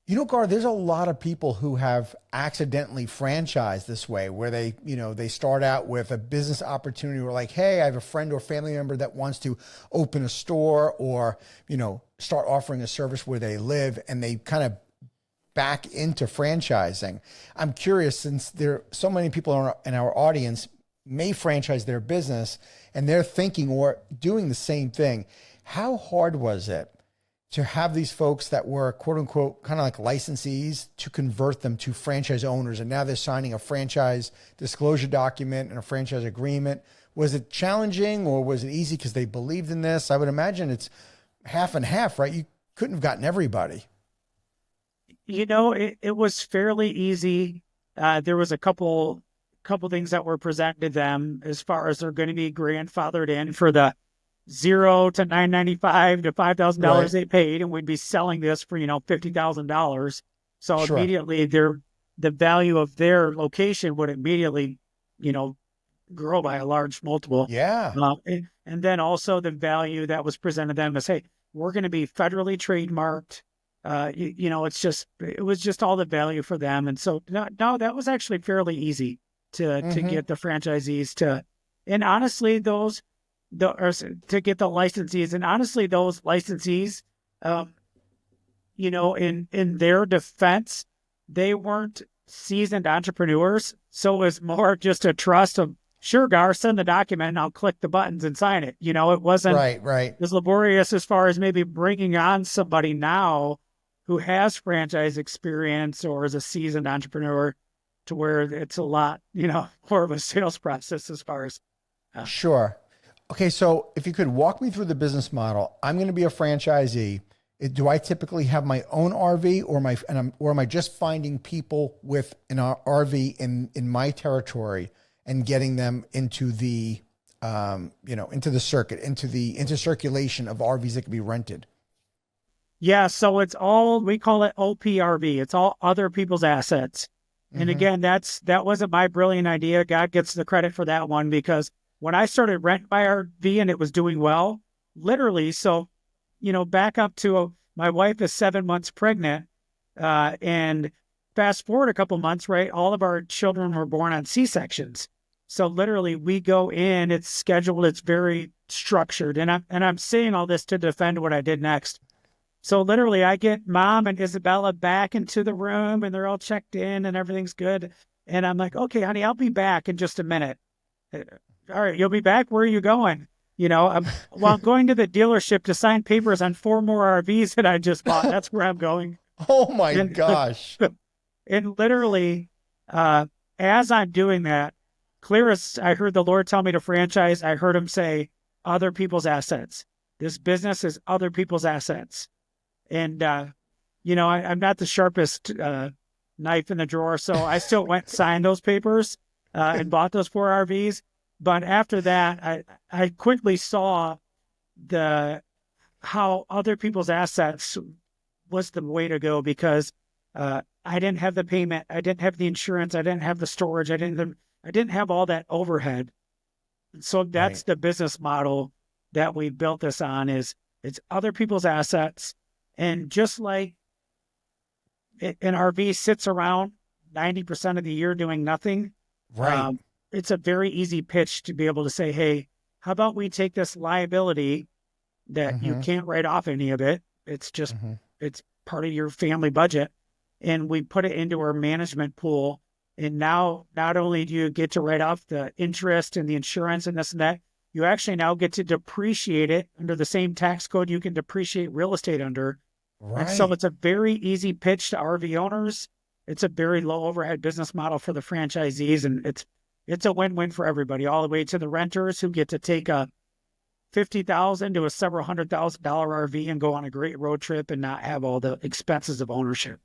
Gar, there's a lot of people who have accidentally franchised this way, where they start out with a business opportunity where like, hey, I have a friend or family member that wants to open a store or, start offering a service where they live, and they kind of back into franchising. I'm curious, since there are so many people in our audience may franchise their business and they're thinking or doing the same thing. How hard was it to have these folks that were quote unquote kind of like licensees to convert them to franchise owners? And now they're signing a franchise disclosure document and a franchise agreement. Was it challenging, or was it easy because they believed in this? I would imagine it's half and half, right? You couldn't have gotten everybody. It was fairly easy. There was a couple things that were presented to them as far as they're going to be grandfathered in for the 0 to 995 to $5,000 Right. they paid, and we'd be selling this for $50,000. So Sure. immediately the value of their location would immediately you know grow by a large multiple. Yeah. And then also the value that was presented to them is, hey, we're going to be federally trademarked. It was just all the value for them. And so no, that was actually fairly easy to Hmm. get the franchisees and honestly, to get the licensees. And honestly, those licensees, in their defense, they weren't seasoned entrepreneurs. So it was more just a trust of, sure, Gar, send the document and I'll click the buttons and sign it. It wasn't Right. Right. as laborious as far as maybe bringing on somebody now who has franchise experience or is a seasoned entrepreneur, to where it's a lot, more of a sales process as far as. uh, Sure. Okay. So if you could walk me through the business model, I'm going to be a franchisee. Do I typically have my own RV, or am I just finding people with an RV in my territory and getting them into into the circuit, into circulation of RVs that can be rented? Yeah, so it's all, we call it OPRV. It's all other people's assets. And Hmm. again, that wasn't my brilliant idea. God gets the credit for that one, because when I started Rent by RV and it was doing well, literally, so, back up to my wife is 7 months pregnant, and fast forward a couple months, right? All of our children were born on C-sections. So literally we go in, it's scheduled, it's very structured. And I'm saying all this to defend what I did next. So literally, I get Mom and Isabella back into the room, and they're all checked in, and everything's good. And I'm like, okay, honey, I'll be back in just a minute. "Uh, All right, you'll be back. Where are you going? I'm going to the dealership to sign papers on 4 more RVs that I just bought. That's where I'm going. Oh my And gosh. and literally, uh, as I'm doing that, clear as I heard the Lord tell me to franchise, I heard him say, other people's assets. This business is other people's assets. And, I'm not the sharpest knife in the drawer, so I still went and signed those papers and bought those 4 RVs. But after that, I quickly saw how other people's assets was the way to go, because I didn't have the payment, I didn't have the insurance, I didn't have the storage, I didn't have all that overhead. So Right. that's the business model that we built this on, is it's other people's assets. And just like an RV sits around 90% of the year doing nothing, Right. um, it's a very easy pitch to be able to say, hey, how about we take this liability that you Hmm. can't write off any of it? It's just, Hmm. it's part of your family budget. And we put it into our management pool. And now not only do you get to write off the interest and the insurance and this and that, you actually now get to depreciate it under the same tax code you can depreciate real estate under. And so Right. it's a very easy pitch to RV owners. It's a very low overhead business model for the franchisees, and it's a win-win for everybody, all the way to the renters who get to take a 50,000 to a several $100,000 RV and go on a great road trip and not have all the expenses of ownership.